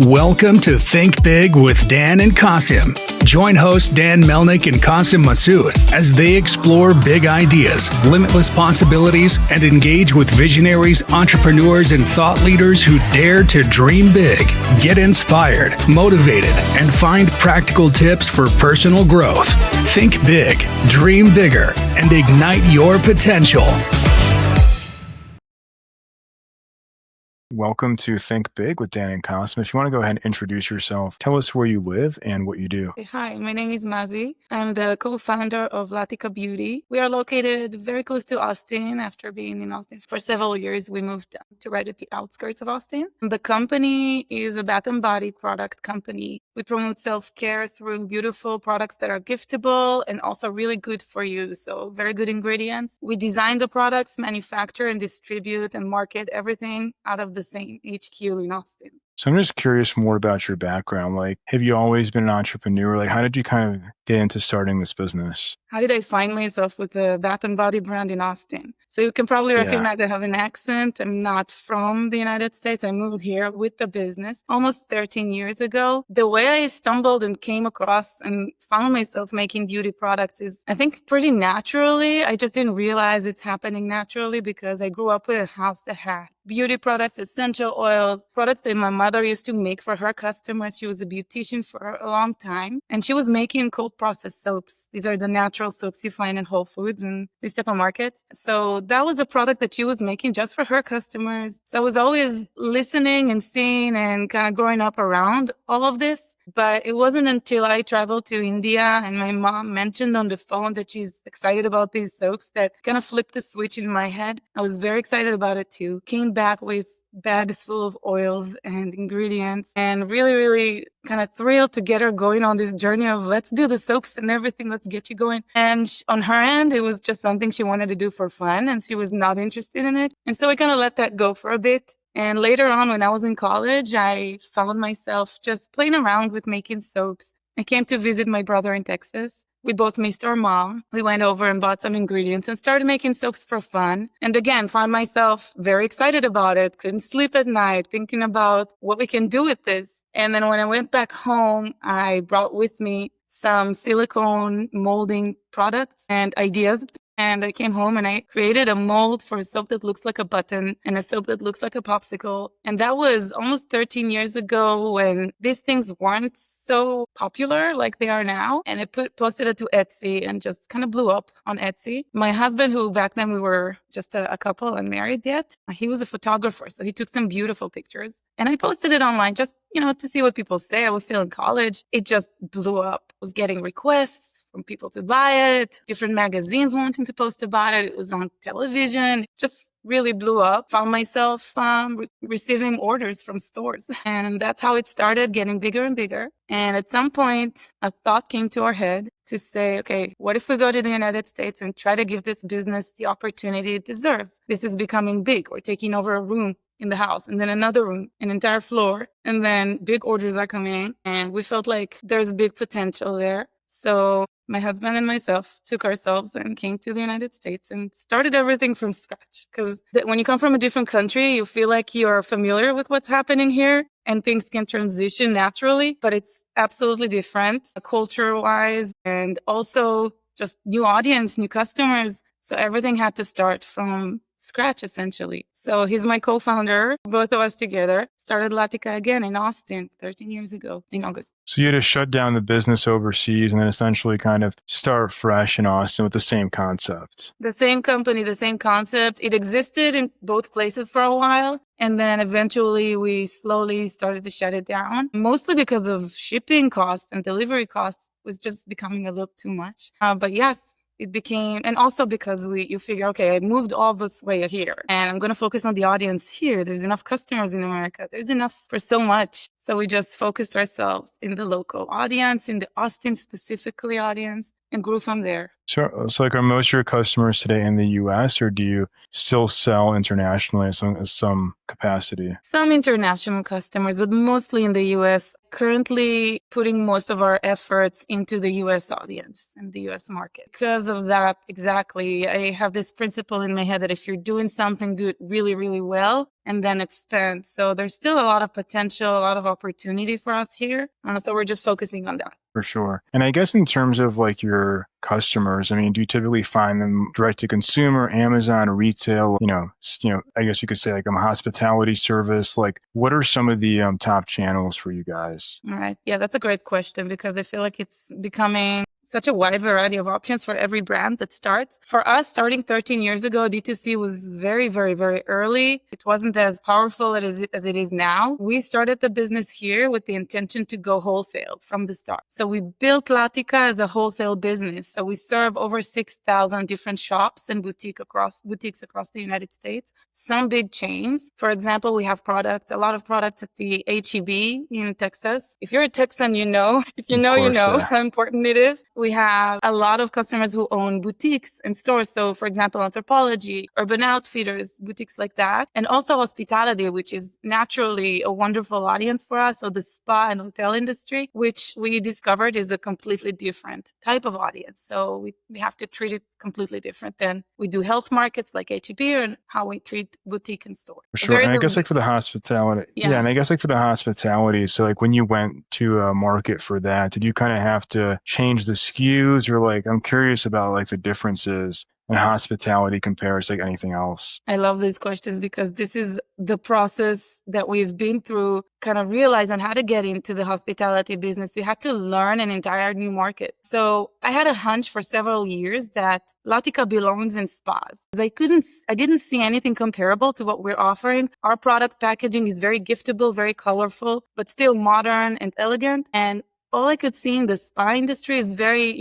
Welcome to Think Big with Dan and Qasim. Join hosts Dan Melnick and Qasim Masood as they explore big ideas, limitless possibilities, and engage with visionaries, entrepreneurs, and thought leaders who dare to dream big, get inspired, motivated, and find practical tips for personal growth. Think big, dream bigger, and ignite your potential. Welcome to Think Big with Dan and Qasim. If you want to go ahead and introduce yourself, tell us where you live and what you do. Hi, my name is Mazzi. I'm the co-founder of Latika Beauty. We are located very close to Austin. After being in Austin for several years, we moved to right at the outskirts of Austin. The company is a bath and body product company. We promote self-care through beautiful products that are giftable and also really good for you. So very good ingredients. We design the products, manufacture and distribute and market everything out of the same HQ in Austin. So I'm just curious more about your background. Like, have you always been an entrepreneur? Like, how did you kind of get into starting this business? How did I find myself with the bath and body brand in Austin? So you can probably recognize I have an accent. I'm not from the United States. I moved here with the business almost 13 years ago. The way I stumbled and came across and found myself making beauty products is, I think, pretty naturally. I just didn't realize it's happening naturally because I grew up with a house that had beauty products, essential oils, products that my mother used to make for her customers. She was a beautician for a long time, and she was making cold processed soaps. These are the natural soaps you find in Whole Foods and these type of markets. So that was a product that she was making just for her customers. So I was always listening and seeing and kind of growing up around all of this. But it wasn't until I traveled to India and my mom mentioned on the phone that she's excited about these soaps that kind of flipped a switch in my head. I was very excited about it too. Came back with bags full of oils and ingredients and really kind of thrilled to get her going on this journey of let's do the soaps and everything. Let's get you going. And on her end, it was just something she wanted to do for fun and she was not interested in it. And so I kind of let that go for a bit. And later on, when I was in college, I found myself just playing around with making soaps. I came to visit my brother in Texas. We both missed our mom. We went over and bought some ingredients and started making soaps for fun. And again, found myself very excited about it. Couldn't sleep at night thinking about what we can do with this. And then when I went back home, I brought with me some silicone molding products and ideas. And I came home and I created a mold for a soap that looks like a button and a soap that looks like a popsicle. And that was almost 13 years ago when these things weren't so popular like they are now. And I posted it to Etsy and just kind of blew up on Etsy. My husband, who back then we were just a couple and married yet, he was a photographer. So he took some beautiful pictures and I posted it online just, to see what people say. I was still in college. It just blew up. I was getting requests from people to buy it, different magazines wanting to post about it. It was on television. Just really blew up. Found myself receiving orders from stores. And that's how it started getting bigger and bigger. And at some point, a thought came to our head to say, okay, what if we go to the United States and try to give this business the opportunity it deserves? This is becoming big. We're taking over a room in the house and then another room, an entire floor. And then big orders are coming in. And we felt like there's big potential there. So my husband and myself took ourselves and came to the United States and started everything from scratch. Because when you come from a different country, you feel like you're familiar with what's happening here and things can transition naturally, but it's absolutely different culture-wise and also just new audience, new customers. So everything had to start from scratch, essentially. So he's my co-founder. Both of us together started Latika again in Austin 13 years ago in August. So you had to shut down the business overseas and then essentially kind of start fresh in Austin with the same concept. The same company, the same concept. It existed in both places for a while. And then eventually we slowly started to shut it down, mostly because of shipping costs and delivery costs was just becoming a little too much. But yes, it became, and also because you figure, okay, I moved all this way here and I'm going to focus on the audience here. There's enough customers in America. There's enough for so much. So we just focused ourselves in the local audience, in the Austin specifically audience, and grew from there. So like, are most of your customers today in the U.S., or do you still sell internationally in some capacity? Some international customers, but mostly in the US. Currently putting most of our efforts into the US audience and the US market. Because of that, exactly, I have this principle in my head that if you're doing something, do it really, really well and then expand. So there's still a lot of potential, a lot of opportunity for us here. So we're just focusing on that. For sure. And I guess in terms of like your customers, I mean, do you typically find them direct to consumer, Amazon, retail, I guess you could say like a hospitality service? Like, what are some of the top channels for you guys? All right. Yeah, that's a great question because I feel like it's becoming such a wide variety of options for every brand that starts. For us, starting 13 years ago, D2C was very, very, very early. It wasn't as powerful as it is now. We started the business here with the intention to go wholesale from the start. So we built Latika as a wholesale business. So we serve over 6,000 different shops and boutiques across the United States. Some big chains. For example, we have a lot of products at the H-E-B in Texas. If you're a Texan, you know. If you know, you know how important it is. We have a lot of customers who own boutiques and stores. So, for example, Anthropologie, Urban Outfitters, boutiques like that. And also hospitality, which is naturally a wonderful audience for us. So the spa and hotel industry, which we discovered is a completely different type of audience. So we have to treat it completely different than we do health markets like H-E-B and how we treat boutique and store. For sure. And I guess like for the hospitality, and I guess like for the hospitality, so like when you went to a market for that, did you kind of have to change the SKUs, or like, I'm curious about like the differences in hospitality compared to like anything else? I love these questions because this is the process that we've been through, kind of realizing how to get into the hospitality business. You had to learn an entire new market. So I had a hunch for several years that Latika belongs in spas. I didn't see anything comparable to what we're offering. Our product packaging is very giftable, very colorful, but still modern and elegant. And all I could see in the spa industry is very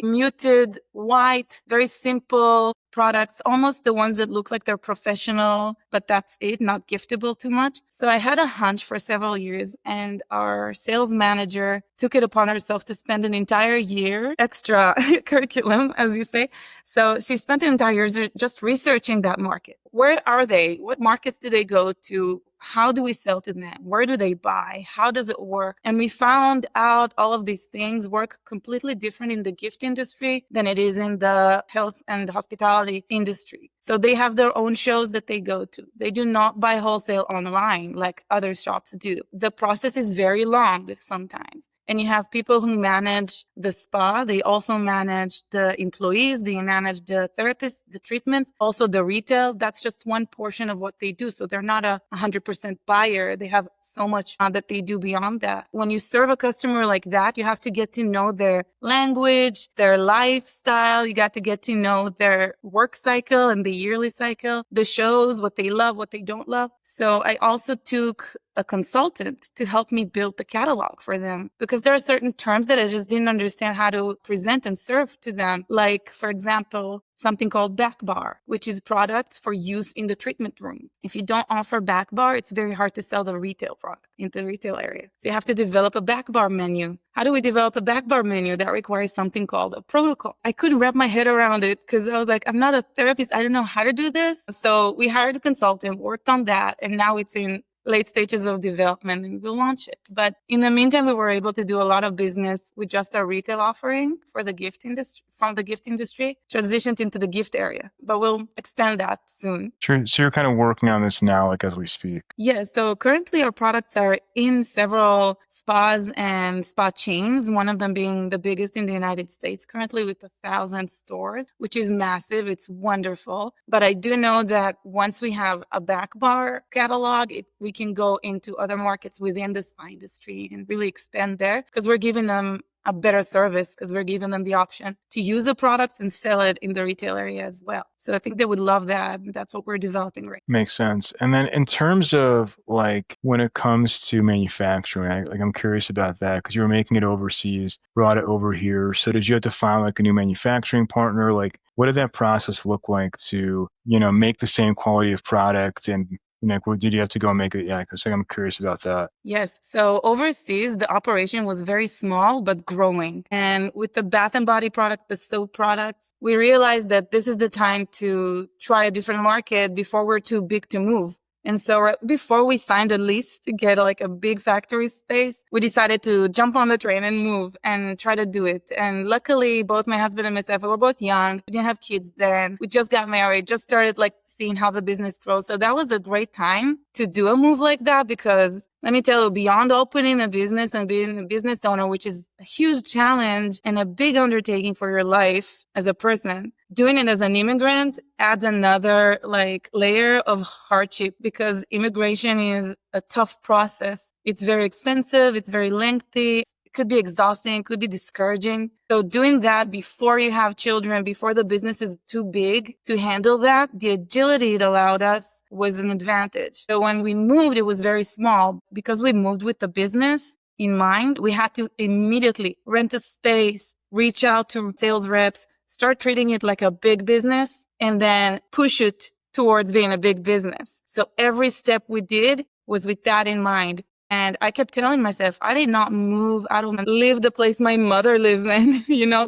muted, white, very simple products, almost the ones that look like they're professional, but that's it, not giftable too much. So I had a hunch for several years, and our sales manager took it upon herself to spend an entire year, extra curriculum, as you say. So she spent an entire year just researching that market. Where are they? What markets do they go to? How do we sell to them? Where do they buy? How does it work? And we found out all of these things work completely different in the gift industry than it is in the health and hospitality industry. So they have their own shows that they go to. They do not buy wholesale online like other shops do. The process is very long sometimes. And you have people who manage the spa. They also manage the employees. They manage the therapists, the treatments, also the retail. That's just one portion of what they do. So they're not a 100% buyer. They have so much that they do beyond that. When you serve a customer like that, you have to get to know their language, their lifestyle. You got to get to know their work cycle and the yearly cycle, the shows, what they love, what they don't love. So I also took a consultant to help me build the catalog for them, because there are certain terms that I just didn't understand how to present and serve to them. Like, for example, something called back bar, which is products for use in the treatment room. If you don't offer back bar, it's very hard to sell the retail product in the retail area. So you have to develop a back bar menu. How do we develop a back bar menu? That requires something called a protocol. I couldn't wrap my head around it because I was like, I'm not a therapist. I don't know how to do this. So we hired a consultant, worked on that, and now it's in late stages of development and we'll launch it. But in the meantime, we were able to do a lot of business with just our retail offering for the gift industry, from the gift industry, transitioned into the gift area. But we'll expand that soon. Sure. So you're kind of working on this now, like as we speak. Yeah. So currently our products are in several spas and spa chains, one of them being the biggest in the United States, currently with 1,000 stores, which is massive. It's wonderful. But I do know that once we have a back bar catalog, we can go into other markets within the spa industry and really expand there, because we're giving them a better service, because we're giving them the option to use the products and sell it in the retail area as well. So I think they would love that. That's what we're developing right now. Makes sense. And then in terms of like when it comes to manufacturing, I'm curious about that, because you were making it overseas, brought it over here. So did you have to find like a new manufacturing partner? Like, what did that process look like to, make the same quality of product and Like, what did you have to go make it? Yeah, because I'm curious about that. Yes. So overseas, the operation was very small, but growing. And with the bath and body product, the soap products, we realized that this is the time to try a different market before we're too big to move. And so right before we signed a lease to get like a big factory space, we decided to jump on the train and move and try to do it. And luckily, both my husband and myself, we were both young. We didn't have kids then. We just got married, just started like seeing how the business grows. So that was a great time to do a move like that, because let me tell you, beyond opening a business and being a business owner, which is a huge challenge and a big undertaking for your life as a person, doing it as an immigrant adds another like layer of hardship, because immigration is a tough process. It's very expensive. It's very lengthy. It could be exhausting. It could be discouraging. So doing that before you have children, before the business is too big to handle that, the agility it allowed us was an advantage. So when we moved, it was very small. Because we moved with the business in mind, we had to immediately rent a space, reach out to sales reps, start treating it like a big business, and then push it towards being a big business. So every step we did was with that in mind. And I kept telling myself, I did not move. I don't live the place my mother lives in,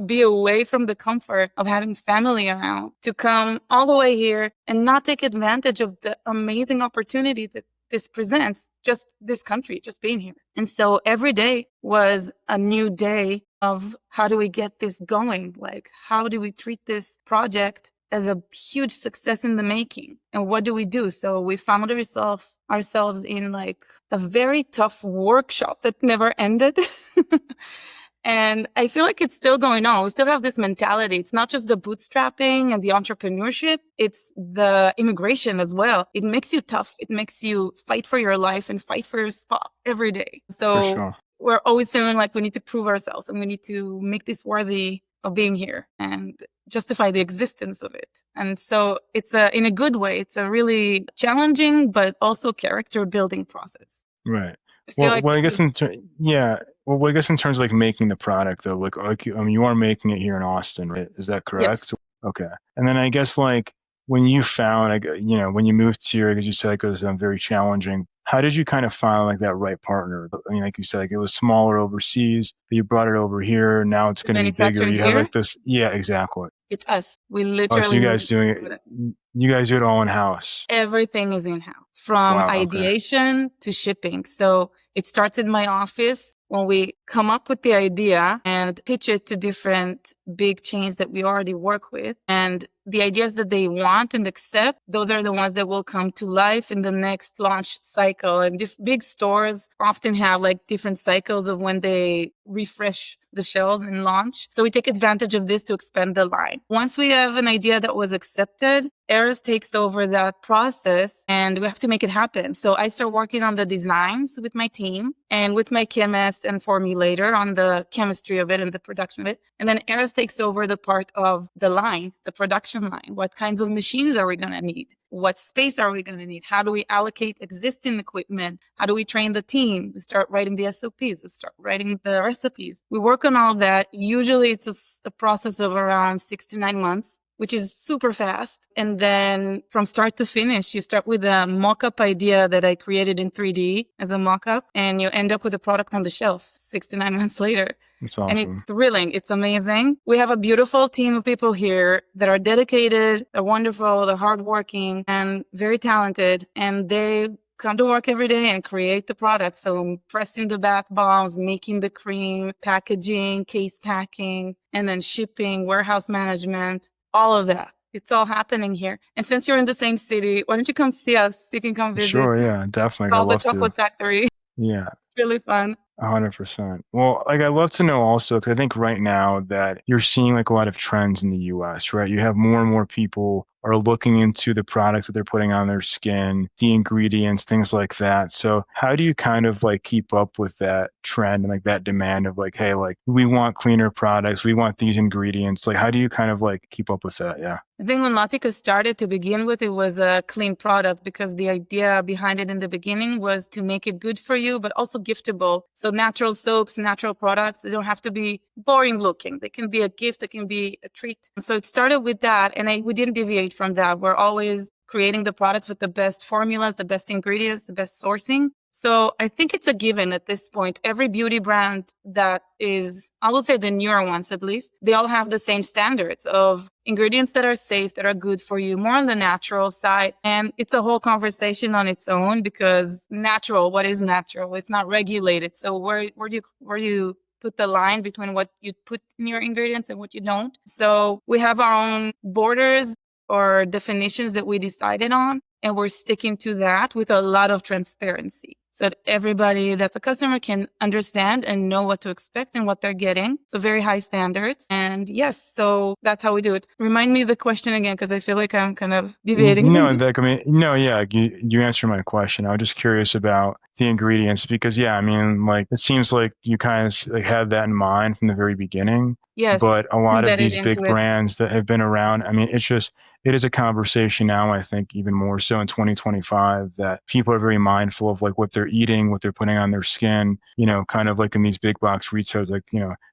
be away from the comfort of having family around, to come all the way here and not take advantage of the amazing opportunity that this presents, just this country, just being here. And so every day was a new day of how do we get this going? Like, how do we treat this project as a huge success in the making? And what do we do? So we found ourselves in like a very tough workshop that never ended. And I feel like it's still going on. We still have this mentality. It's not just the bootstrapping and the entrepreneurship. It's the immigration as well. It makes you tough. It makes you fight for your life and fight for your spot every day. So For sure. We're always feeling like we need to prove ourselves and we need to make this worthy of being here and justify the existence of it. And so it's in a good way, it's a really challenging, but also character building process. Right. Well, I guess in terms of like making the product though, you are making it here in Austin, right? Is that correct? Yes. Okay. And then I guess like when you found, when you moved here, because you said it was very challenging. How did you kind of find like that right partner? I mean, like you said, like it was smaller overseas, but you brought it over here. Now it's going to be bigger. You have like this. Yeah, exactly. It's us. We literally. So you guys doing it. You guys do it all in house. Everything is in house, from ideation to shipping. So it starts in my office when we come up with the idea and pitch it to different big chains that we already work with. And the ideas that they want and accept, those are the ones that will come to life in the next launch cycle. And big stores often have like different cycles of when they refresh the shelves and launch. So we take advantage of this to expand the line. Once we have an idea that was accepted, Eris takes over that process and we have to make it happen. So I start working on the designs with my team and with my chemist and formulator on the chemistry of it and the production of it. And then Eris takes over the part of the line, the production line. What kinds of machines are we going to need? What space are we going to need? How do we allocate existing equipment? How do we train the team? We start writing the SOPs. We start writing the recipes. We work on all that. Usually it's a process of around 6 to 9 months, which is super fast. And then from start to finish, you start with a mock-up idea that I created in 3D as a mock-up, and you end up with a product on the shelf 6 to 9 months later. That's awesome. And it's thrilling. It's amazing. We have a beautiful team of people here that are dedicated, they're wonderful, they're hardworking, and very talented. And they come to work every day and create the product. So pressing the bath bombs, making the cream, packaging, case packing, and then shipping, warehouse management, all of that. It's all happening here. And since you're in the same city, why don't you come see us? You can come visit. Sure, yeah, definitely. Call the Chocolate Factory. Yeah. It's really fun. 100%. Well, like I'd love to know also, because I think right now that you're seeing like a lot of trends in the US, right? You have more and more people are looking into the products that they're putting on their skin, the ingredients, things like that. So how do you kind of like keep up with that trend and like that demand of like, hey, like we want cleaner products, we want these ingredients. Like how do you kind of like keep up with that? Yeah. I think when Latika started to begin with, it was a clean product because the idea behind it in the beginning was to make it good for you, but also giftable. So natural soaps, natural products, they don't have to be boring looking. They can be a gift, they can be a treat. So it started with that, and we didn't deviate from that. We're always creating the products with the best formulas, the best ingredients, the best sourcing. So I think it's a given at this point. Every beauty brand that is, I will say the newer ones at least, they all have the same standards of ingredients that are safe, that are good for you, more on the natural side. And it's a whole conversation on its own because natural, what is natural? It's not regulated. So where do you put the line between what you put in your ingredients and what you don't? So we have our own borders or definitions that we decided on, and we're sticking to that with a lot of transparency so that everybody that's a customer can understand and know what to expect and what they're getting. So very high standards. And yes, so that's how we do it. Remind me the question again, because I feel like I'm kind of deviating. You answered my question. I was just curious about the ingredients because, it seems like you kind of had that in mind from the very beginning. Yes. But a lot of these big brands that have been around, it is a conversation now, I think, even more so in 2025, that people are very mindful of like what they're eating, what they're putting on their skin, kind of like in these big box retailers,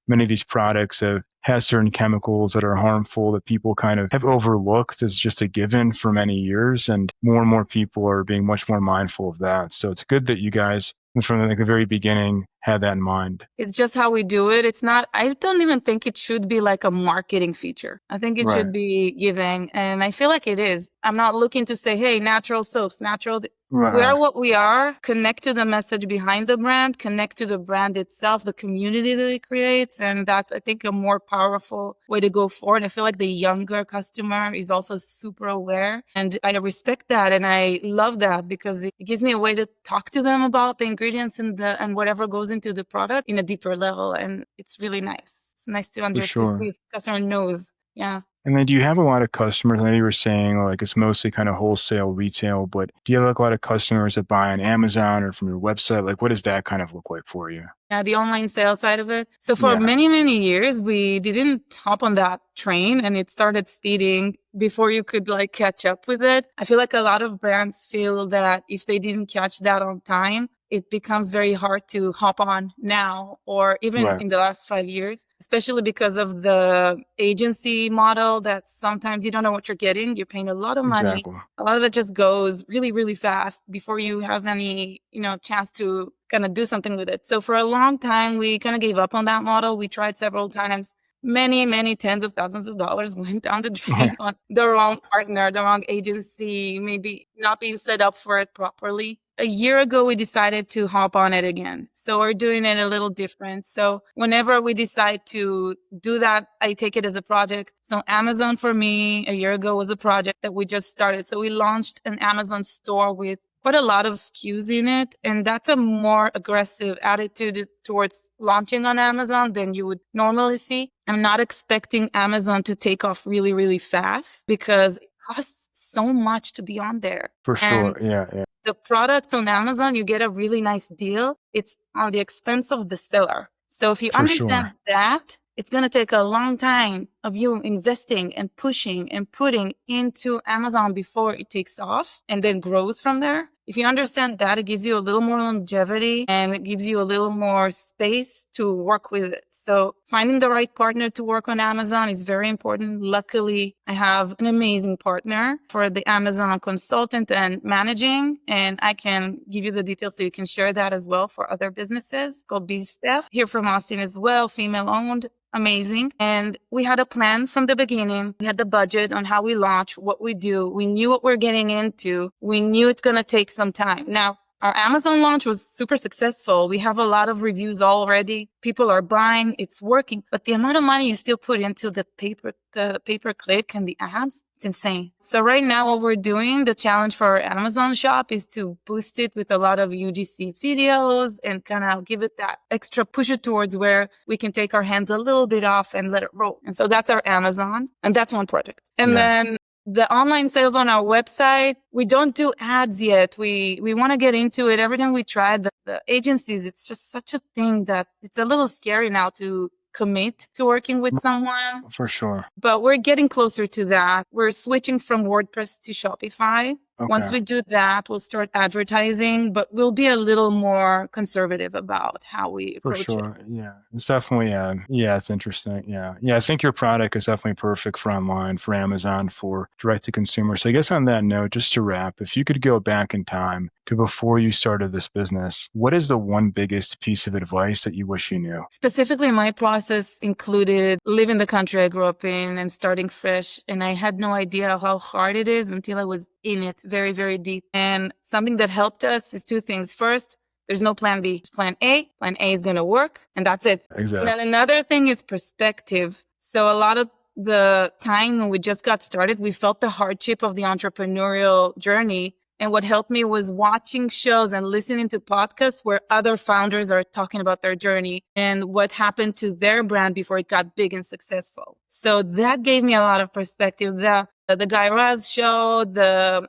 many of these products has certain chemicals that are harmful that people kind of have overlooked as just a given for many years. And more people are being much more mindful of that. So it's good that you guys from the very beginning had that in mind. It's just how we do it. It's not, I don't even think it should be like a marketing feature. I think it should be giving. And I feel like it is. I'm not looking to say, hey, natural soaps, natural. Right. We are what we are. Connect to the message behind the brand, connect to the brand itself, the community that it creates. And that's, I think, a more powerful way to go forward. I feel like the younger customer is also super aware. And I respect that. And I love that because it gives me a way to talk to them about the ingredients and whatever goes into the product in a deeper level. And it's really nice. It's nice to understand. The customer knows. Yeah. And then do you have a lot of customers? I know you were saying like it's mostly kind of wholesale retail, but do you have like a lot of customers that buy on Amazon or from your website? Like what does that kind of look like for you? Yeah, the online sales side of it. So for many, many years, we didn't hop on that train and it started speeding before you could like catch up with it. I feel like a lot of brands feel that if they didn't catch that on time, it becomes very hard to hop on now or even in the last 5 years, especially because of the agency model that sometimes you don't know what you're getting. You're paying a lot of money. Exactly. A lot of it just goes really, really fast before you have any, chance to kind of do something with it. So for a long time, we kind of gave up on that model. We tried several times. Many, many tens of thousands of dollars went down the drain on the wrong partner, the wrong agency, maybe not being set up for it properly. A year ago, we decided to hop on it again. So we're doing it a little different. So whenever we decide to do that, I take it as a project. So Amazon for me a year ago was a project that we just started. So we launched an Amazon store with quite a lot of SKUs in it. And that's a more aggressive attitude towards launching on Amazon than you would normally see. I'm not expecting Amazon to take off really, really fast because it costs so much to be on there. For sure. Yeah. The products on Amazon, you get a really nice deal. It's on the expense of the seller. So if you understand that, it's going to take a long time of you investing and pushing and putting into Amazon before it takes off and then grows from there. If you understand that, it gives you a little more longevity and it gives you a little more space to work with it. So finding the right partner to work on Amazon is very important. Luckily, I have an amazing partner for the Amazon consultant and managing, and I can give you the details so you can share that as well for other businesses called BStep here from Austin as well, female owned. Amazing. And we had a plan from the beginning. We had the budget on how we launch, what we do. We knew what we're getting into. We knew it's going to take some time. Now, our Amazon launch was super successful. We have a lot of reviews already. People are buying. It's working. But the amount of money you still put into the pay-per-click and the ads, it's insane. So right now what we're doing, the challenge for our Amazon shop is to boost it with a lot of UGC videos and kind of give it that extra push it towards where we can take our hands a little bit off and let it roll. And so that's our Amazon. And that's one project. And then the online sales on our website, we don't do ads yet. We want to get into it. Every time we try the agencies, it's just such a thing that it's a little scary now to commit to working with someone. For sure. But we're getting closer to that. We're switching from WordPress to Shopify. Once we do that, we'll start advertising, but we'll be a little more conservative about how we approach it. Yeah, it's definitely, it's interesting. Yeah. I think your product is definitely perfect for online, for Amazon, for direct to consumer. So I guess on that note, just to wrap, if you could go back in time to before you started this business, what is the one biggest piece of advice that you wish you knew? Specifically, my process included living the country I grew up in and starting fresh. And I had no idea how hard it is until I was in it very, very deep. And something that helped us is two things. First, there's no plan B. Plan A. Plan A is going to work, and that's it. Exactly. And then another thing is perspective. So a lot of the time when we just got started, we felt the hardship of the entrepreneurial journey. And what helped me was watching shows and listening to podcasts where other founders are talking about their journey and what happened to their brand before it got big and successful. So that gave me a lot of perspective. The Guy Raz show,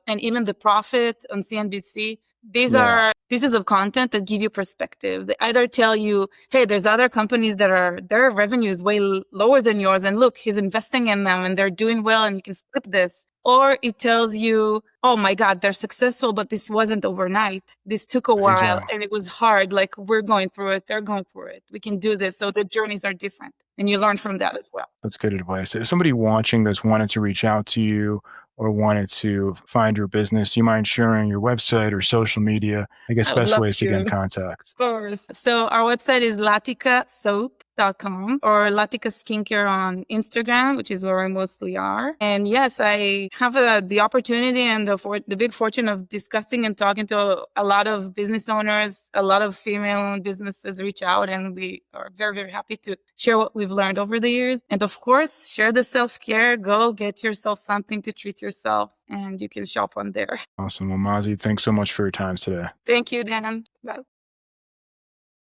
and even The Prophet on CNBC, these are pieces of content that give you perspective. They either tell you, hey, there's other companies that their revenue is way lower than yours. And look, he's investing in them and they're doing well and you can flip this. Or it tells you, oh my God, they're successful, but this wasn't overnight. This took a while and it was hard. Like we're going through it. They're going through it. We can do this. So the journeys are different and you learn from that as well. That's good advice. If somebody watching this wanted to reach out to you or wanted to find your business, do you mind sharing your website or social media? I guess best ways to get in contact. Of course. So our website is latikasoap.com or Latika Skincare on Instagram, which is where I mostly are. And yes, I have the opportunity and the big fortune of discussing and talking to a lot of business owners. A lot of female-owned businesses reach out, and we are very, very happy to share what we've learned over the years. And of course, share the self-care. Go get yourself something to treat yourself, and you can shop on there. Awesome. Well, Mazzi, thanks so much for your time today. Thank you, Dan. Bye.